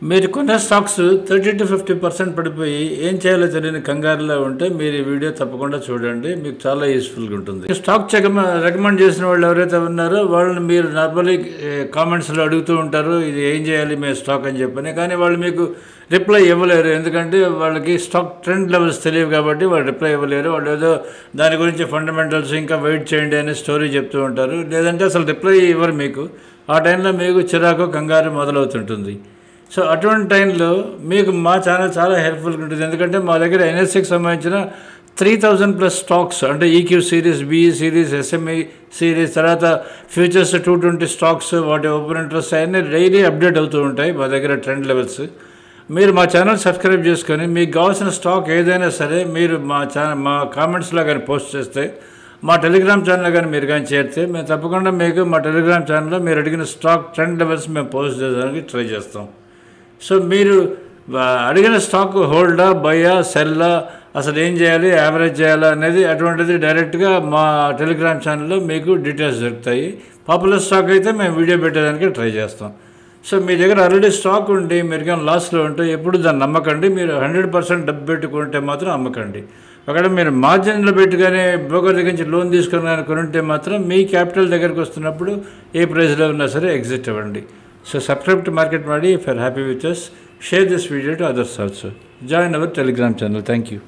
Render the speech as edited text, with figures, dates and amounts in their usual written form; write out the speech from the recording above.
మీరు కొన్న స్టాక్స్ 30-50% పడిపోయి ఏం చేయాలో తెలియని కంగారులో ఉంటే మీరు ఈ వీడియో తప్పకుండా చూడండి. మీకు చాలా యూస్ఫుల్గా ఉంటుంది. స్టాక్ రికమెండ్ చేసిన వాళ్ళు ఎవరైతే ఉన్నారో వాళ్ళని మీరు నార్మల్లీ కామెంట్స్లో అడుగుతూ ఉంటారు, ఇది ఏం చేయాలి మీ స్టాక్ అని చెప్పని. కానీ వాళ్ళు మీకు రిప్లై ఇవ్వలేరు, ఎందుకంటే వాళ్ళకి స్టాక్ ట్రెండ్ లెవెల్స్ తెలియవు కాబట్టి వాళ్ళు రిప్లై ఇవ్వలేరు. వాళ్ళు ఏదో దాని గురించి ఫండమెంటల్స్ ఇంకా వెయిట్ చేయండి అనే స్టోరీ చెప్తూ ఉంటారు, లేదంటే అసలు రిప్లై ఇవ్వరు మీకు. ఆ టైంలో మీకు చిరాకు కంగారు మొదలవుతుంటుంది. సో అటువంటి టైంలో మీకు మా ఛానల్ చాలా హెల్ప్ఫుల్గా ఉంటుంది, ఎందుకంటే మా దగ్గర ఎన్ఎస్సికి సంబంధించిన 3000+ స్టాక్స్, అంటే EQ series, BE series, SME series, తర్వాత ఫ్యూచర్స్ 220 స్టాక్స్, వాటి ఓపెన్ ఇంట్రెస్ట్ అవన్నీ డైలీ అప్డేట్ అవుతూ ఉంటాయి మా దగ్గర ట్రెండ్ లెవెల్స్. మీరు మా ఛానల్ సబ్స్క్రైబ్ చేసుకొని మీకు కావాల్సిన స్టాక్ ఏదైనా సరే మీరు మా కామెంట్స్లో కానీ పోస్ట్ చేస్తే, మా టెలిగ్రామ్ ఛానల్ కానీ మీరు కానీ చేరితే మేము తప్పకుండా మీకు మా టెలిగ్రామ్ ఛానల్లో మీరు అడిగిన స్టాక్ ట్రెండ్ లెవెల్స్ మేము పోస్ట్ చేయడానికి ట్రై చేస్తాం. సో మీరు అడిగిన స్టాక్ హోల్డా, బయ్యా, సెల్లా, అసలు ఏం చేయాలి, యావరేజ్ చేయాలా అనేది అటువంటిది డైరెక్ట్గా మా టెలిగ్రామ్ ఛానల్లో మీకు డీటెయిల్స్ దొరుకుతాయి. పాపులర్ స్టాక్ అయితే మేము వీడియో పెట్టడానికి ట్రై చేస్తాం. సో మీ దగ్గర ఆల్రెడీ స్టాక్ ఉండి మీరు కానీ లాస్లో ఉంటే ఎప్పుడు దాన్ని నమ్మకండి. మీరు 100% డబ్బు పెట్టుకుంటే మాత్రం అమ్మకండి. ఒకవేళ మీరు మార్జిన్లో పెట్టుకొని బ్రోకర్ దగ్గర నుంచి లోన్ తీసుకుని కొనుంటే మాత్రం మీ క్యాపిటల్ దగ్గరికి వస్తున్నప్పుడు ఏ ప్రైస్లో ఉన్నా సరే ఎగ్జిట్ అవ్వండి. So subscribe to Market Madi if you are happy with us. Share this video to others also. Join our Telegram channel. Thank you.